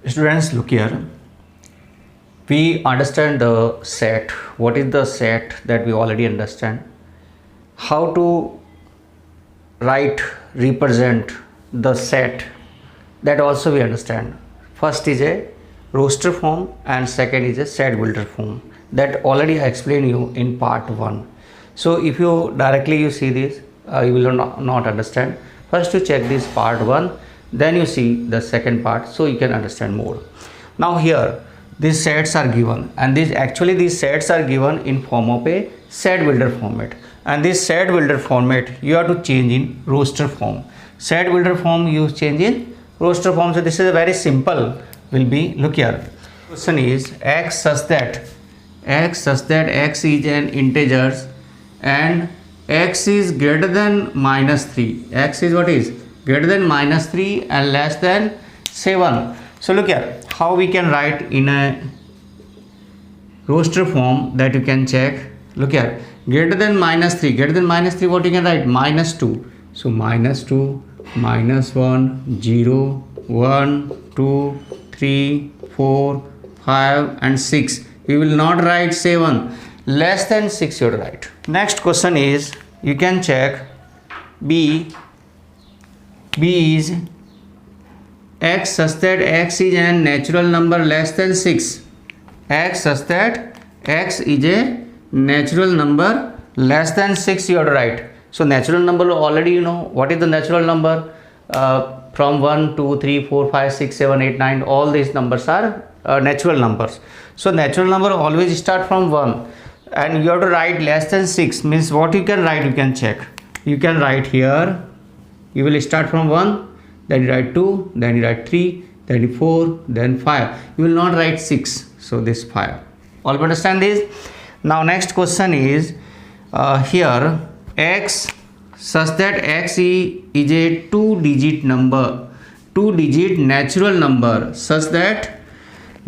Students, look here. We understand the set. What is the set that we already understand? How to write, represent the set, that also we understand. First is a roster form and second is a set builder form. That already I explained you in part 1. So if you directly you see this, you will not understand. First you check this part 1, then you see the second part, so you can understand more. Now here these sets are given, and these sets are given in form of a set builder format, and this set builder format you have to change in roster form. Set builder form you change in roster form. So this is a very simple will be, look here, question is x such that x is an integer and x is greater than -3. X is what is greater than -3 and less than 7. So look here, how we can write in a roster form, that you can check. Look here, greater than -3, what you can write? -2. So -2, -1, 0, 1, 2, 3, 4, 5 and 6. We will not write 7. Less than 6 you have to write. Next question is, you can check B is x such that x is a natural number less than 6. X such that x is a natural number less than 6 you have to write. So natural number already you know. What is the natural number? From 1, 2, 3, 4, 5, 6, 7, 8, 9, all these numbers are natural numbers. So natural number always start from 1, and you have to write less than 6. Means what you can write, you can check. You can write here, you will start from 1, then you write 2, then you write 3, then you 4, then 5. You will not write 6. So this 5. All understand this? Now next question is here x such that x is a 2-digit number, 2-digit natural number such that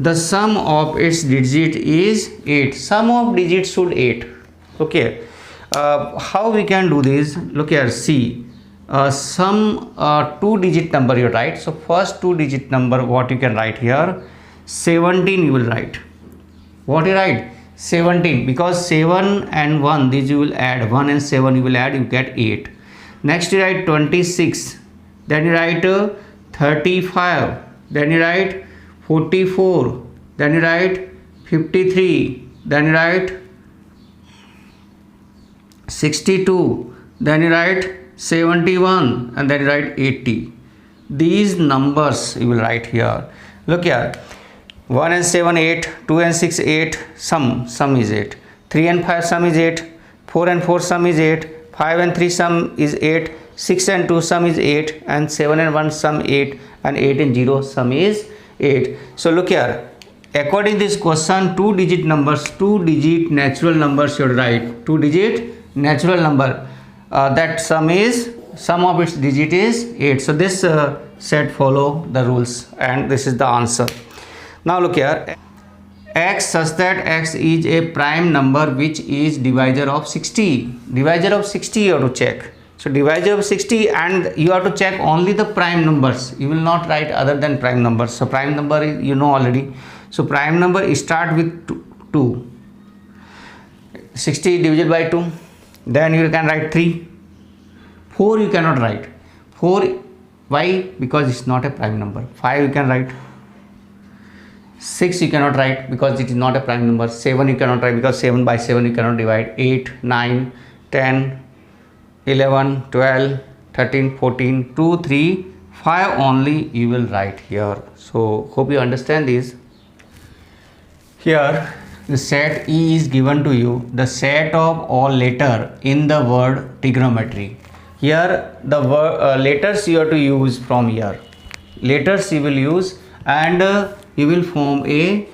the sum of its digit is 8. Sum of digits should 8. Okay. How we can do this? Look here, see. Some 2-digit number you write. So first 2-digit number, what you can write here? 17 you will write. What you write? 17, because 7 and 1, these you will add. 1 and 7 you will add, you get 8. Next you write 26, then you write 35, then you write 44, then you write 53, then you write 62, then you write 71, and then you write 80. These numbers you will write here. Look here, 1 and 7 8, 2 and 6 8, sum is 8, 3 and 5 sum is 8, 4 and 4 sum is 8, 5 and 3 sum is 8, 6 and 2 sum is 8, and 7 and 1 sum 8, and 8 and 0 sum is 8. So look here, according to this question, 2-digit numbers, 2-digit natural numbers should write. 2-digit natural number, that sum of its digit is 8. So this set follow the rules, and this is the answer. Now look here, x such that x is a prime number which is divisor of 60. Divisor of 60 you have to check. So divisor of 60, and you have to check only the prime numbers. You will not write other than prime numbers. So prime number is, you know already. So prime number start with 2. 60 divided by 2. Then you can write 3. 4 you cannot write. 4, why? Because it's not a prime number. 5 you can write. 6 you cannot write because it is not a prime number. 7 you cannot write because 7 by 7 you cannot divide. 8, 9, 10, 11, 12, 13, 14, 2, 3, 5 only you will write here. So hope you understand this. Here the set E is given to you, the set of all letter in the word trigonometry. Here the letters you have to use from here. Letters you will use, and you will form a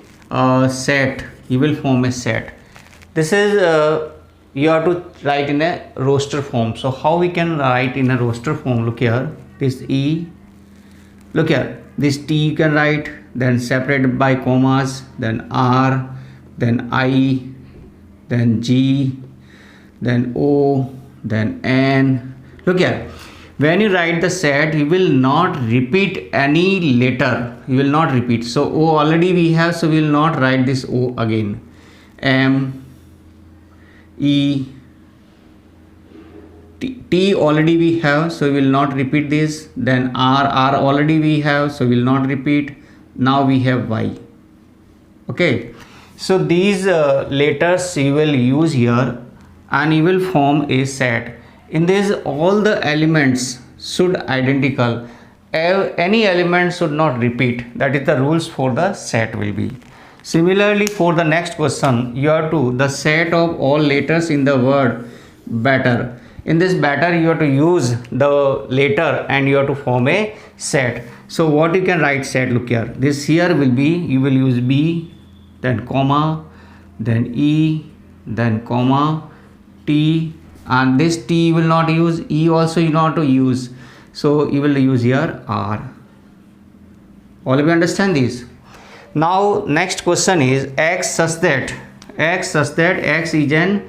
set. You will form a set. This is you have to write in a roster form. So how we can write in a roster form? Look here, this E. Look here, this T you can write, then separated by commas, then R, then I, then G, then O, then N. Look here, When you write the set, you will not repeat any letter, you will not repeat. So O already we have, so we will not write this O again. M, E, T already we have, so we will not repeat this. Then R already we have, so we will not repeat. Now we have Y. Okay, so these letters you will use here and you will form a set. In this, all the elements should identical, any element should not repeat. That is the rules for the set will be. Similarly, for the next question, you have to the set of all letters in the word better. In this better, you have to use the letter and you have to form a set. So what you can write set, look here, this here will be, you will use B, then comma, then E, then comma, T, and this T will not use, E also you not to use, so you will use here R. All of you understand this? Now next question is x such that x is an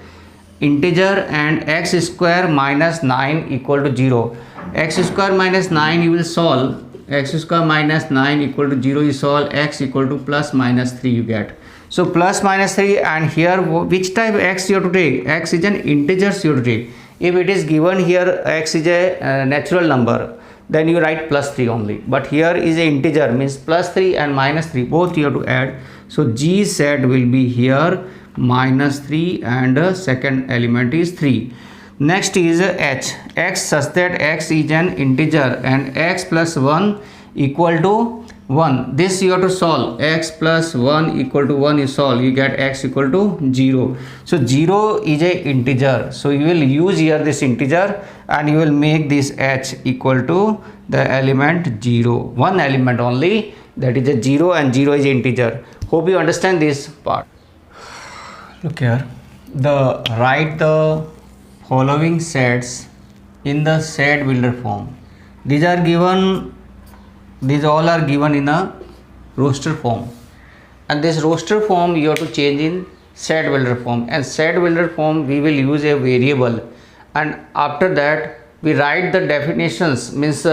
integer and x square minus 9 equal to 0. X square minus 9 you will solve, x square minus 9 equal to 0 you solve, x equal to plus minus 3 you get. So plus minus 3, and here which type x you have to take? X is an integer you have to take. If it is given here x is a natural number, then you write plus 3 only, but here is a integer, means plus 3 and minus 3 both you have to add. So G set will be here minus 3 and second element is 3. Next is H, x such that x is an integer and x plus 1 equal to 1. This you have to solve, x plus 1 equal to 1 you solve, you get x equal to 0. So 0 is a integer, so you will use here this integer and you will make this H equal to the element 0, one element only, that is a 0, and 0 is integer. Hope you understand this part. Look here, write the following sets in the set builder form. These all are given in a roster form, and this roster form you have to change in set builder form. And set builder form we will use a variable, and after that we write the definitions, means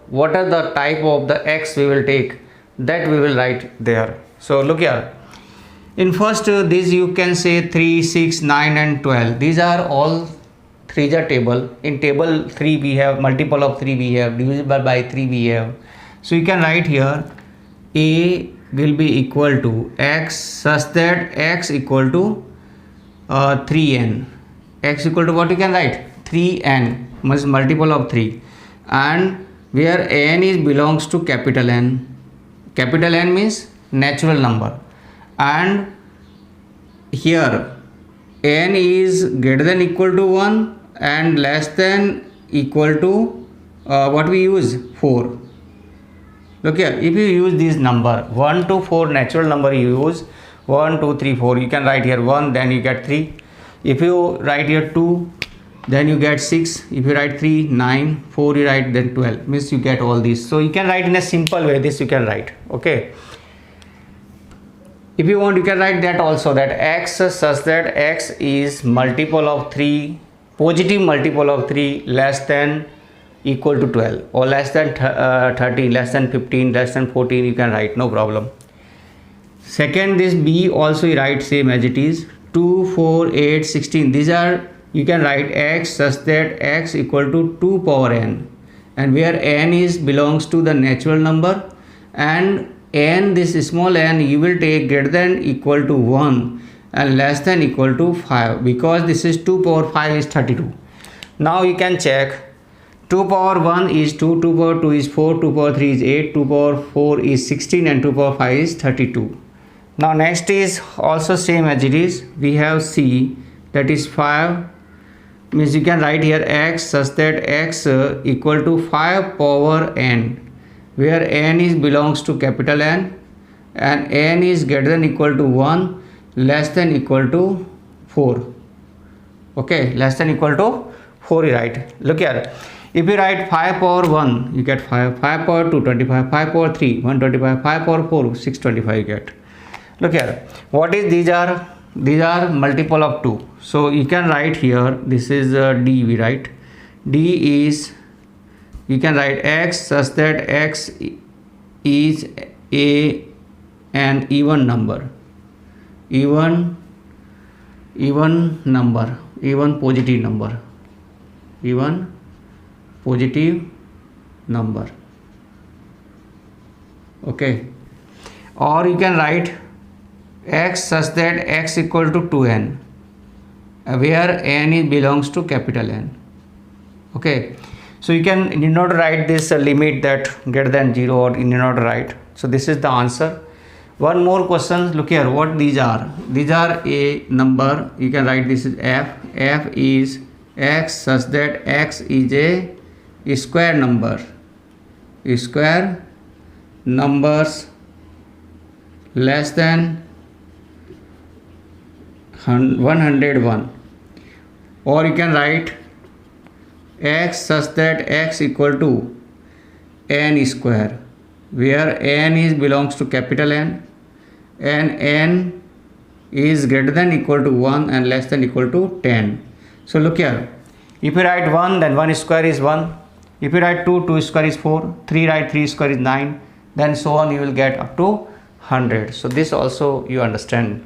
what are the type of the x we will take, that we will write there. So look here, in first this you can say 3, 6, 9 and 12. These are all 3 are table. In table 3 we have multiple of 3 we have, divisible by 3 we have. So you can write here A will be equal to x such that x equal to 3n. X equal to what you can write? 3n, means multiple of 3, and where n is belongs to capital N. Capital N means natural number, and here n is greater than equal to 1 and less than equal to what we use 4. Look here, if you use this number 1 to 4 natural number, you use 1, 2, 3, 4, you can write here 1, then you get 3. If you write here 2, then you get 6. If you write 3, 9, 4 you write, then 12, means you get all these. So you can write in a simple way, this you can write. Okay, if you want you can write that also, that x such that x is multiple of 3, positive multiple of 3 less than equal to 12, or less than 13, less than 15, less than 14, you can write, no problem. Second, this B also you write same as it is, 2, 4, 8, 16. These are, you can write x such that x equal to 2 power n, and where n is belongs to the natural number, and n, this small n you will take greater than equal to 1 and less than equal to 5, because this is 2 power 5 is 32. Now you can check, 2 power 1 is 2, 2 power 2 is 4, 2 power 3 is 8, 2 power 4 is 16, and 2 power 5 is 32. Now next is also same as it is, we have C, that is 5, means you can write here x such that x equal to 5 power n, where n is belongs to capital N, and n is greater than equal to 1, less than equal to 4. Okay, less than equal to 4 you write. Look here, if you write 5 power 1 you get 5, 5 power 2 25, 5 power 3 125, 5 power 4 625 you get. Look here, what is these are? These are multiple of 2. So you can write here, this is D we write, D is you can write x such that x is an even number, even positive number. Okay, or you can write x such that x equal to 2n, where n belongs to capital N. Okay, so you need not write this limit that greater than 0, or you need not write. So this is the answer. One more question, look here, what these are. These are a number, you can write this is f. F is x such that x is a square number, numbers less than 101. Or you can write x such that x equal to n square, where n belongs to capital N, and n is greater than equal to 1 and less than equal to 10. So look here, if you write 1, then 1 square is 1. If you write 2, 2 square is 4. 3, write 3 square is 9. Then so on, you will get up to 100. So this also you understand.